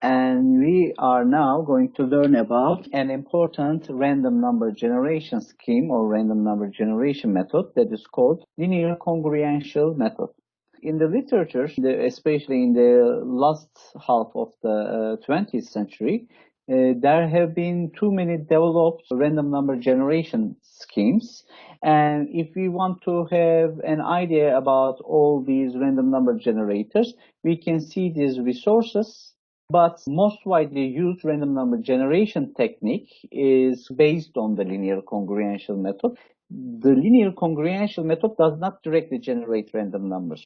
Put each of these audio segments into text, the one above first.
and we are now going to learn about an important random number generation scheme or random number generation method that is called linear congruential method. In the literature, especially in the last half of the 20th century, there have been too many developed random number generation schemes. And if we want to have an idea about all these random number generators, we can see these resources. But most widely used random number generation technique is based on the linear congruential method. The linear congruential method does not directly generate random numbers.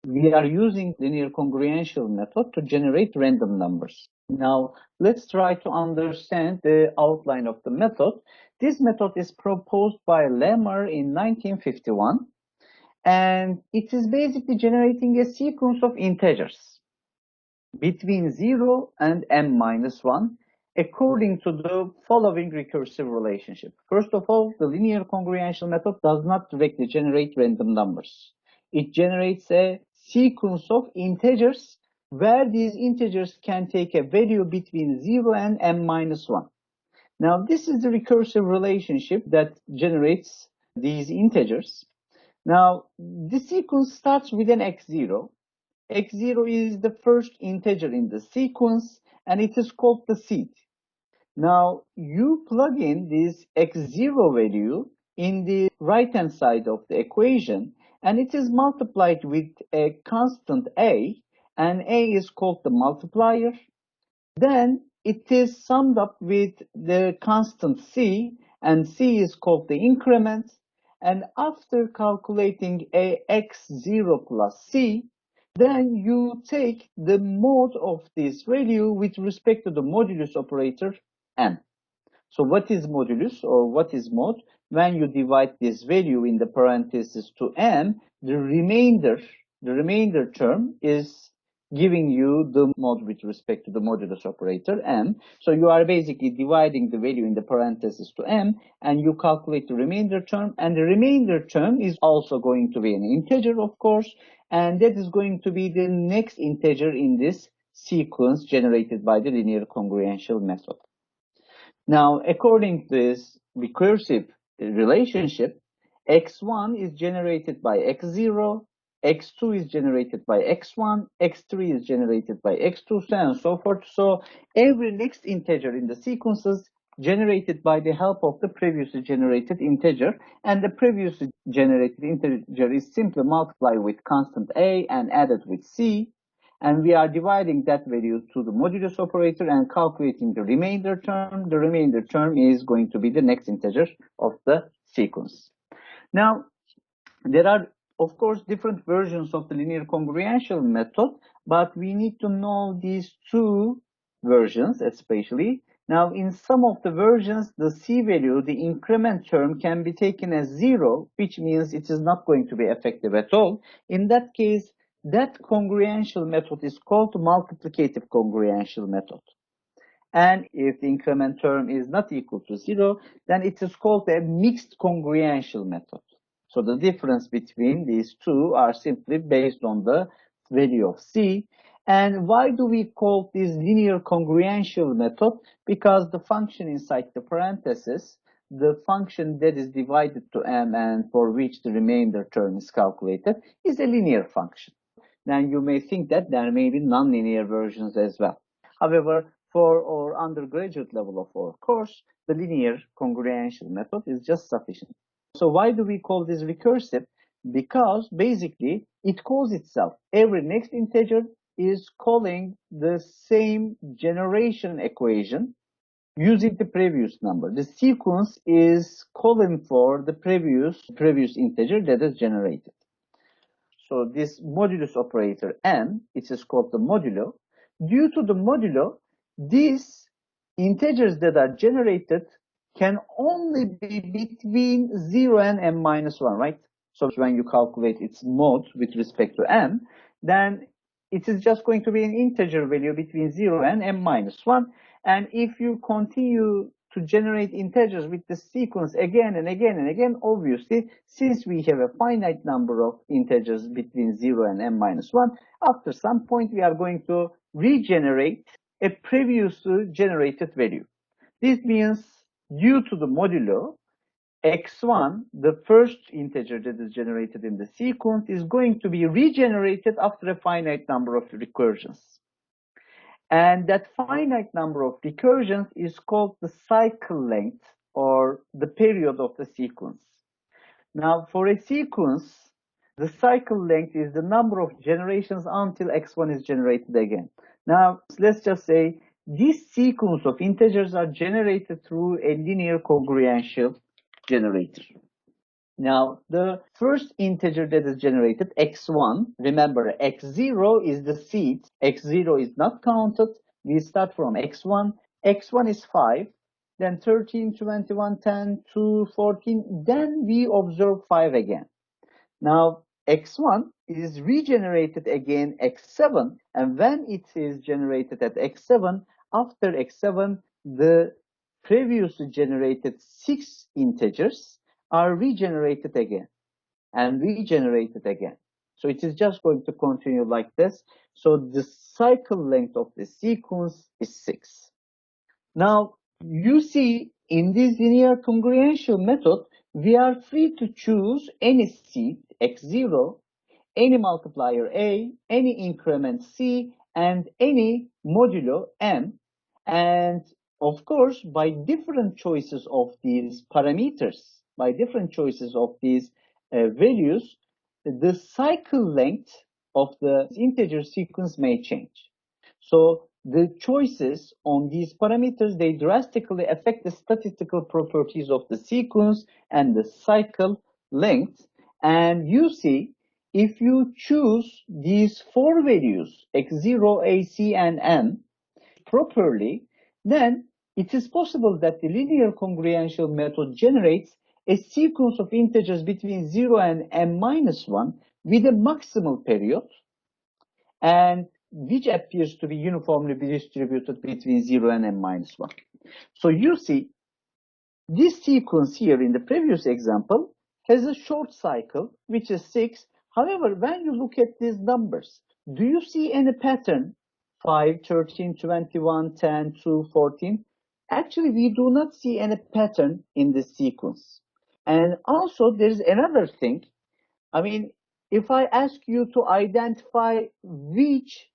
We are using linear congruential method to generate random numbers. Now, let's try to understand the outline of the method. This method is proposed by Lemmer in 1951, and it is basically generating a sequence of integers between 0 and m-1 according to the following recursive relationship. First of all, the linear congruential method does not directly generate random numbers. It generates a sequence of integers where these integers can take a value between 0 and m-1. Now, this is the recursive relationship that generates these integers. Now, the sequence starts with an x0. x0 is the first integer in the sequence, and it is called the seed. Now, you plug in this x0 value in the right-hand side of the equation, and it is multiplied with a constant a, and a is called the multiplier. Then it is summed up with the constant c, and c is called the increment. And after calculating a x0 plus c, then you take the mod of this value with respect to the modulus operator m. So what is modulus or what is mod? When you divide this value in the parentheses to m, the remainder term is giving you the mod with respect to the modulus operator m. So you are basically dividing the value in the parentheses to m, and you calculate the remainder term, and the remainder term is also going to be an integer, of course, and that is going to be the next integer in this sequence generated by the linear congruential method. Now, according to this recursive relationship, x1 is generated by x0, x2 is generated by x1, x3 is generated by x2, so on and so forth. So every next integer in the sequence is generated by the help of the previously generated integer, and the previously generated integer is simply multiplied with constant a and added with c. And we are dividing that value to the modulus operator and calculating the remainder term. The remainder term is going to be the next integer of the sequence. Now, there are, of course, different versions of the linear congruential method, but we need to know these two versions especially. Now, in some of the versions, the c value, the increment term, can be taken as 0, which means it is not going to be effective at all. In that case, that congruential method is called multiplicative congruential method. And if the increment term is not equal to 0, then it is called a mixed congruential method. So the difference between these two are simply based on the value of c. And why do we call this linear congruential method? Because the function inside the parentheses, the function that is divided to m and for which the remainder term is calculated, is a linear function. Then you may think that there may be nonlinear versions as well. However, for our undergraduate level of our course, the linear congruential method is just sufficient. So why do we call this recursive? Because basically it calls itself. Every next integer is calling the same generation equation using the previous number. The sequence is calling for the previous integer that is generated. So this modulus operator m, it is called the modulo. Due to the modulo, these integers that are generated can only be between 0 and m-1, right? So when you calculate its mod with respect to m, then it is just going to be an integer value between 0 and m-1. And if you continue to generate integers with the sequence again and again and again, obviously, since we have a finite number of integers between 0 and m-1, after some point we are going to regenerate a previously generated value. This means due to the modulo, x1, the first integer that is generated in the sequence, is going to be regenerated after a finite number of recursions. And that finite number of recursions is called the cycle length, or the period of the sequence. Now, for a sequence, the cycle length is the number of generations until x1 is generated again. Now, let's just say this sequence of integers are generated through a linear congruential generator. Now, the first integer that is generated, x1, remember x0 is the seed, x0 is not counted. We start from x1, x1 is 5, then 13, 21, 10, 2, 14, then we observe 5 again. Now, x1 is regenerated again x7, and when it is generated at x7, after x7, the previously generated 6 integers are regenerated again and regenerated again. So it is just going to continue like this. So the cycle length of the sequence is 6. Now, you see, in this linear congruential method, we are free to choose any seed, x0, any multiplier a, any increment c, and any modulo m. And of course, by different choices of these parameters, by different choices of these values, the cycle length of the integer sequence may change. So the choices on these parameters, they drastically affect the statistical properties of the sequence and the cycle length. And you see, if you choose these 4 values, x0, ac, and m, properly, then it is possible that the linear congruential method generates a sequence of integers between 0 and m-1 with a maximal period, and which appears to be uniformly distributed between 0 and m-1. So you see, this sequence here in the previous example has a short cycle, which is 6. However, when you look at these numbers, do you see any pattern? 5, 13, 21, 10, 2, 14. Actually, we do not see any pattern in this sequence. And also, there's another thing. I mean, if I ask you to identify which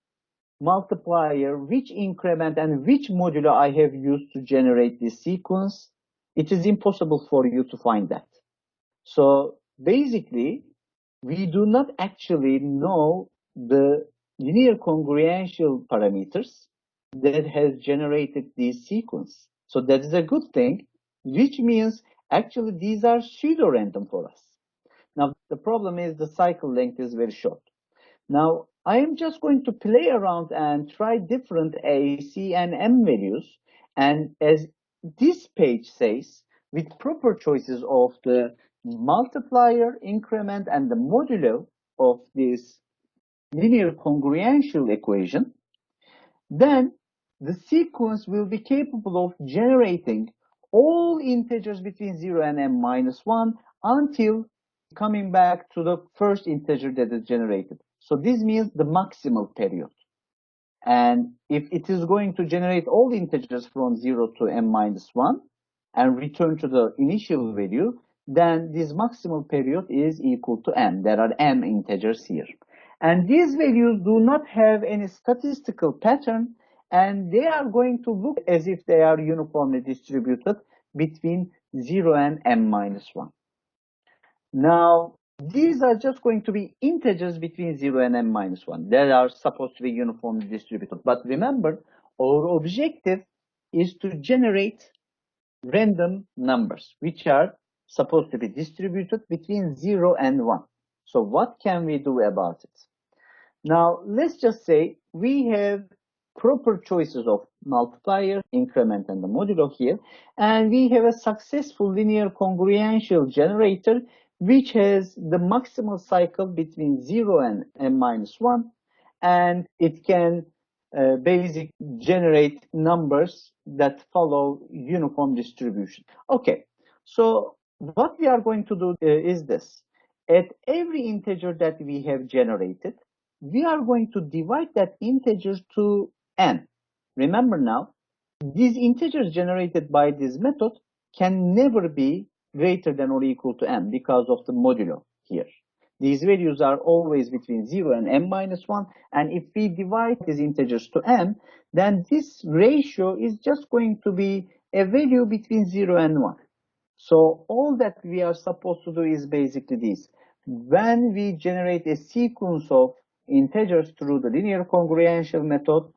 multiplier, which increment, and which modulo I have used to generate this sequence, it is impossible for you to find that. So basically, we do not actually know the linear congruential parameters that has generated this sequence. So that is a good thing, which means actually these are pseudo-random for us. Now, the problem is the cycle length is very short. Now, I am just going to play around and try different A, C, and M values. And as this page says, with proper choices of the multiplier, increment, and the modulo of this linear congruential equation, then the sequence will be capable of generating all integers between 0 and m-1 until coming back to the first integer that is generated. So this means the maximal period. And if it is going to generate all integers from 0 to m-1 and return to the initial value, then this maximal period is equal to m. There are m integers here. And these values do not have any statistical pattern, and they are going to look as if they are uniformly distributed between 0 and m-1. Now, these are just going to be integers between 0 and m-1. They are supposed to be uniformly distributed. But remember, our objective is to generate random numbers, which are supposed to be distributed between 0 and 1. So what can we do about it? Now, let's just say we have proper choices of multiplier, increment, and the modulo here, and we have a successful linear congruential generator which has the maximal cycle between 0 and m-1, and it can basically generate numbers that follow uniform distribution. Okay, so what we are going to do is this. At every integer that we have generated, we are going to divide that integer to n. Remember now, these integers generated by this method can never be greater than or equal to m because of the modulo here. These values are always between 0 and m minus 1, and if we divide these integers to m, then this ratio is just going to be a value between 0 and 1. So all that we are supposed to do is basically this. When we generate a sequence of integers through the linear congruential method,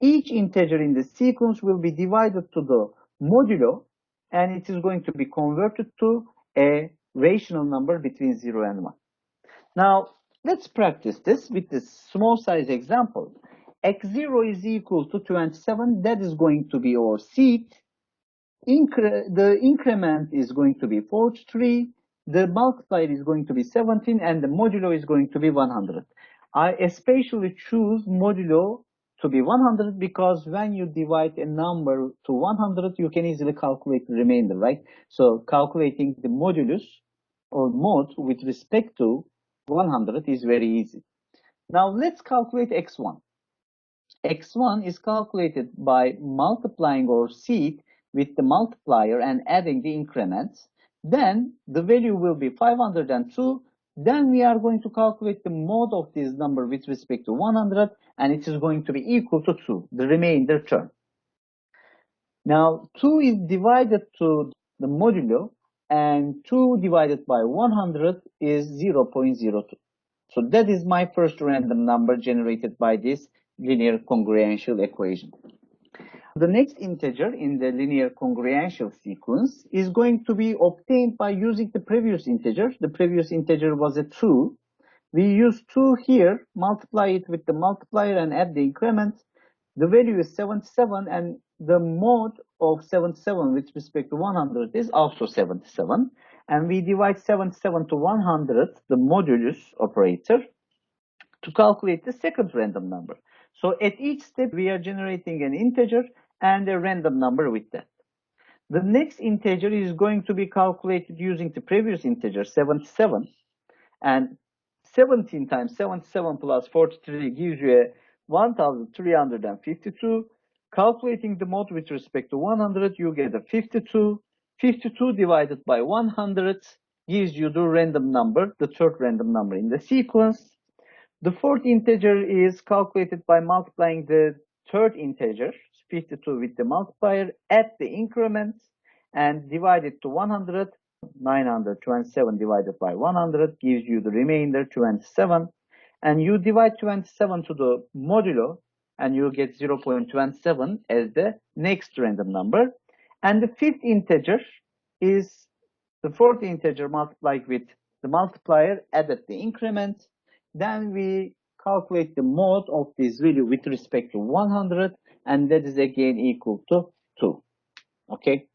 each integer in the sequence will be divided to the modulo, and it is going to be converted to a rational number between 0 and 1. Now, let's practice this with this small size example. X0 is equal to 27. That is going to be our seed. The increment is going to be 43. The multiplier is going to be 17, and the modulo is going to be 100. I especially choose modulo to be 100 because when you divide a number to 100, you can easily calculate the remainder, right? So calculating the modulus or mod with respect to 100 is very easy. Now let's calculate x1. x1 is calculated by multiplying our seed with the multiplier and adding the increments. Then the value will be 502. Then we are going to calculate the mod of this number with respect to 100, and it is going to be equal to 2, the remainder term. Now 2 is divided to the modulo, and 2 divided by 100 is 0.02. So that is my first random number generated by this linear congruential equation. The next integer in the linear congruential sequence is going to be obtained by using the previous integer. The previous integer was a 2. We use 2 here, multiply it with the multiplier and add the increment. The value is 77, and the mod of 77 with respect to 100 is also 77. And we divide 77 to 100, the modulus operator, to calculate the second random number. So at each step, we are generating an integer and a random number with that. The next integer is going to be calculated using the previous integer, 77. And 17 times 77 plus 43 gives you a 1352. Calculating the mod with respect to 100, you get a 52. 52 divided by 100 gives you the random number, the third random number in the sequence. The fourth integer is calculated by multiplying the third integer, 52, with the multiplier, add the increment, and divide it to 100. 927 divided by 100 gives you the remainder 27. And you divide 27 to the modulo, and you get 0.27 as the next random number. And the fifth integer is the fourth integer multiplied with the multiplier, added the increment. Then we calculate the mod of this value with respect to 100, and that is again equal to 2. Okay,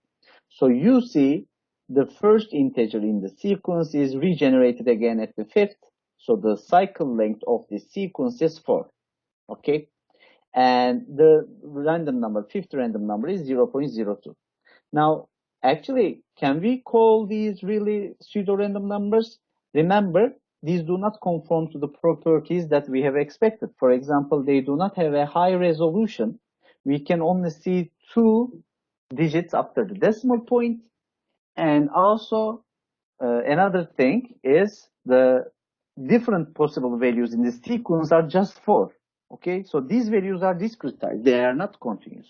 so you see the first integer in the sequence is regenerated again at the fifth. So the cycle length of this sequence is 4. Okay, and the random number, fifth random number, is 0.02. Now, actually, can we call these really pseudo-random numbers? Remember, these do not conform to the properties that we have expected. For example, they do not have a high resolution. We can only see 2 digits after the decimal point. And also, another thing is the different possible values in this sequence are just 4. Okay, so these values are discretized. They are not continuous.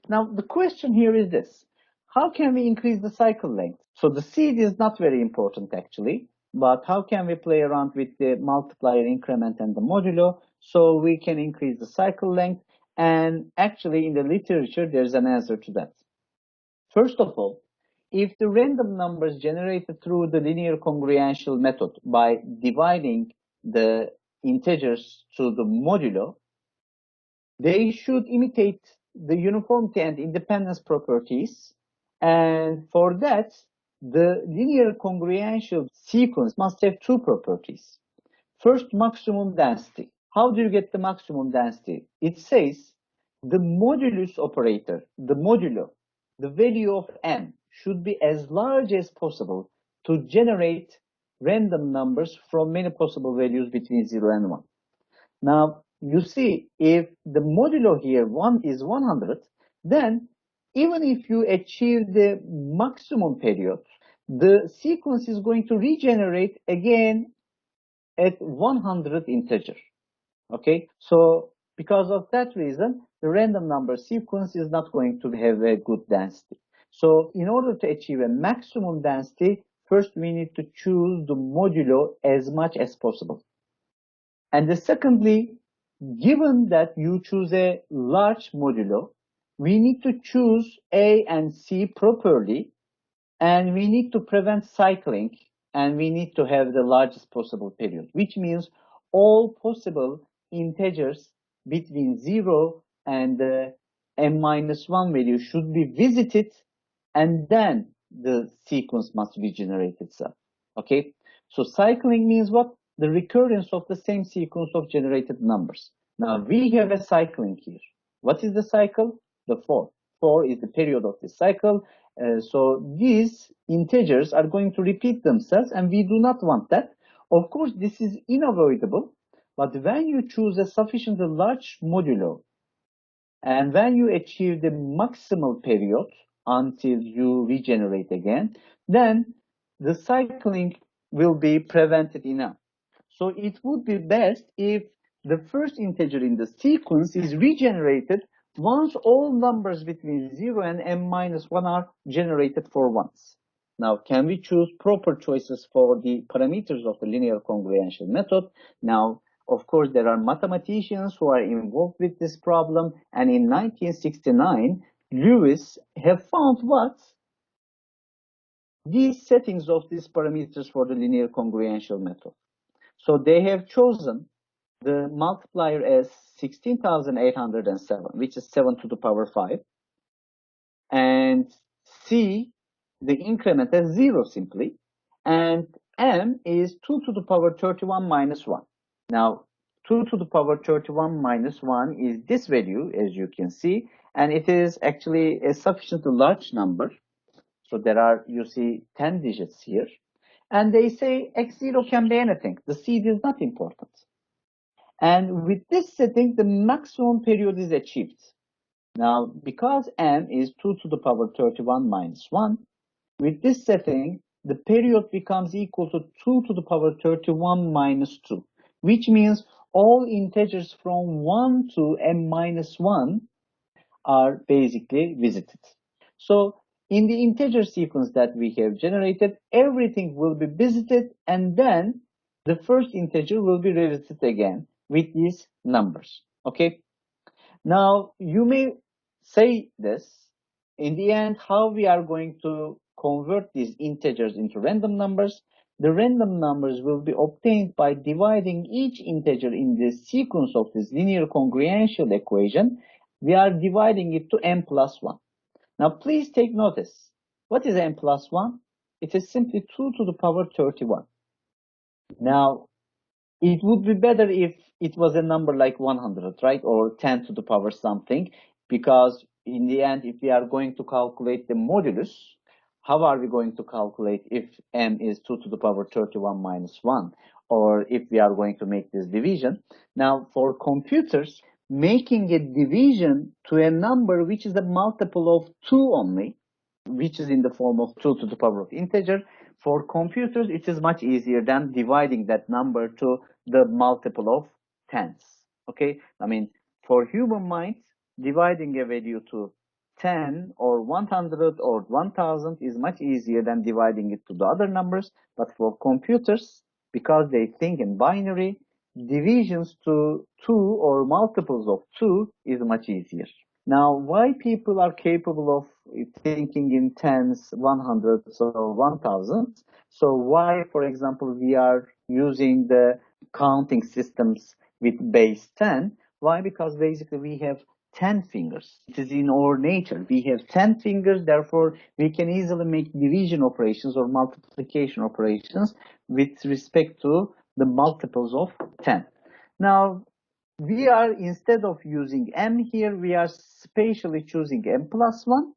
Now, the question here is this. How can we increase the cycle length? So the seed is not very important actually, but how can we play around with the multiplier, increment, and the modulo so we can increase the cycle length? And actually in the literature, there's an answer to that. First of all, if the random numbers generated through the linear congruential method by dividing the integers to the modulo, they should imitate the uniformity and independence properties. And for that, the linear congruential sequence must have 2 properties. First, maximum density. How do you get the maximum density? It says the modulus operator, the modulo, the value of n should be as large as possible to generate random numbers from many possible values between 0 and 1. Now, you see, if the modulo here 1 is 100, then even if you achieve the maximum period, the sequence is going to regenerate again at 100 integer. Okay, so because of that reason, the random number sequence is not going to have a good density. So in order to achieve a maximum density, first we need to choose the modulo as much as possible. And secondly, given that you choose a large modulo, we need to choose A and C properly, and we need to prevent cycling, and we need to have the largest possible period, which means all possible integers between 0 and n-1 value should be visited, and then the sequence must be generated. Okay, so cycling means what? The recurrence of the same sequence of generated numbers. Now we have a cycling here. What is the cycle? The 4. 4 is the period of the cycle. So these integers are going to repeat themselves, and we do not want that. Of course, this is unavoidable, but when you choose a sufficiently large modulo, and when you achieve the maximal period until you regenerate again, then the cycling will be prevented enough. So it would be best if the first integer in the sequence is regenerated once all numbers between 0 and n-1 are generated for once. Now, can we choose proper choices for the parameters of the linear congruential method? Now, of course, there are mathematicians who are involved with this problem, and in 1969, Lewis have found what? These settings of these parameters for the linear congruential method. So they have chosen the multiplier as 16,807, which is 7 to the power 5, and C, the increment as 0 simply, and M is 2 to the power 31 minus 1. Now, 2 to the power 31 minus 1 is this value, as you can see, and it is actually a sufficiently large number. So there are, you see, 10 digits here. And they say x0 can be anything. The seed is not important. And with this setting, the maximum period is achieved. Now, because m is 2 to the power 31 minus 1, with this setting, the period becomes equal to 2 to the power 31 minus 2, which means all integers from 1 to n-1 are basically visited. So in the integer sequence that we have generated, everything will be visited, and then the first integer will be revisited again with these numbers. Okay. Now you may say this, in the end, how we are going to convert these integers into random numbers. The random numbers will be obtained by dividing each integer in the sequence of this linear congruential equation. We are dividing it to n plus 1. Now please take notice. What is n plus 1? It is simply 2 to the power 31. Now, it would be better if it was a number like 100, right? Or 10 to the power something, because in the end, if we are going to calculate the modulus, how are we going to calculate if m is 2 to the power 31 minus 1, or if we are going to make this division? Now, for computers, making a division to a number which is a multiple of 2 only, which is in the form of 2 to the power of integer, for computers, it is much easier than dividing that number to the multiple of tens. Okay, I mean, for human minds, dividing a value to 10 or 100 or 1000 is much easier than dividing it to the other numbers. But for computers, because they think in binary, divisions to 2 or multiples of 2 is much easier. Now, why people are capable of thinking in tens, 100s, or 1000s? So why, for example, we are using the counting systems with base 10? Why? Because basically we have 10 fingers. It is in our nature. We have 10 fingers, therefore we can easily make division operations or multiplication operations with respect to the multiples of 10. Now, we are, instead of using m here, we are spatially choosing m plus 1,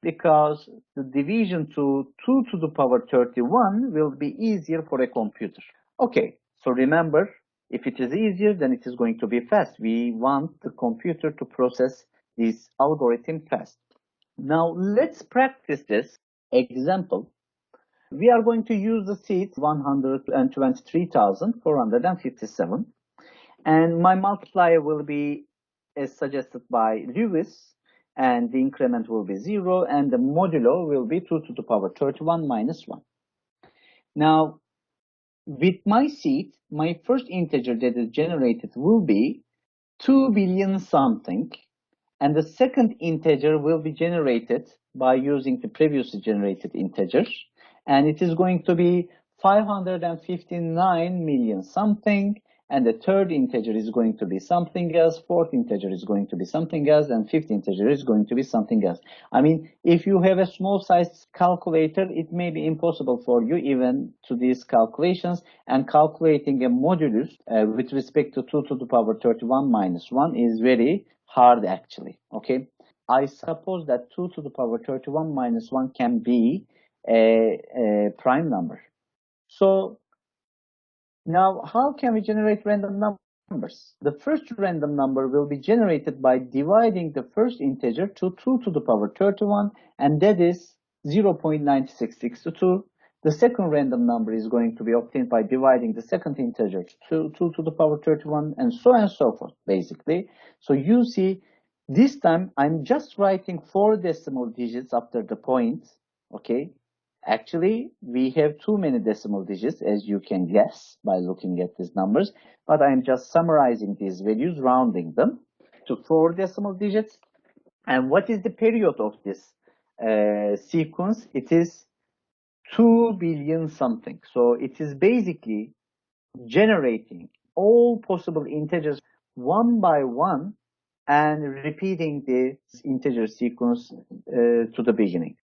because the division to 2 to the power 31 will be easier for a computer. Okay, so remember, If it is easier, then it is going to be fast. We want the computer to process this algorithm fast. Now let's practice this example. We are going to use the seed 123,457, and my multiplier will be as suggested by Lewis, and the increment will be 0, and the modulo will be 2 to the power 31 minus 1. Now, with my seed, my first integer that is generated will be 2 billion something, and the second integer will be generated by using the previously generated integer, and it is going to be 559 million something, and the third integer is going to be something else, fourth integer is going to be something else, and fifth integer is going to be something else. I mean, if you have a small sized calculator, it may be impossible for you even to these calculations, and calculating a modulus with respect to 2 to the power 31 minus 1 is very hard actually, okay? I suppose that 2 to the power 31 minus 1 can be a prime number. So now, how can we generate random numbers? The first random number will be generated by dividing the first integer to 2 to the power 31, and that is 0.9662. The second random number is going to be obtained by dividing the second integer to 2 to the power 31, and so forth, basically. So you see, this time I'm just writing 4 decimal digits after the point, okay? Actually, we have too many decimal digits, as you can guess by looking at these numbers, but I'm just summarizing these values, rounding them to 4 decimal digits. And what is the period of this sequence? It is 2 billion something. So it is basically generating all possible integers one by one and repeating the integer sequence to the beginning.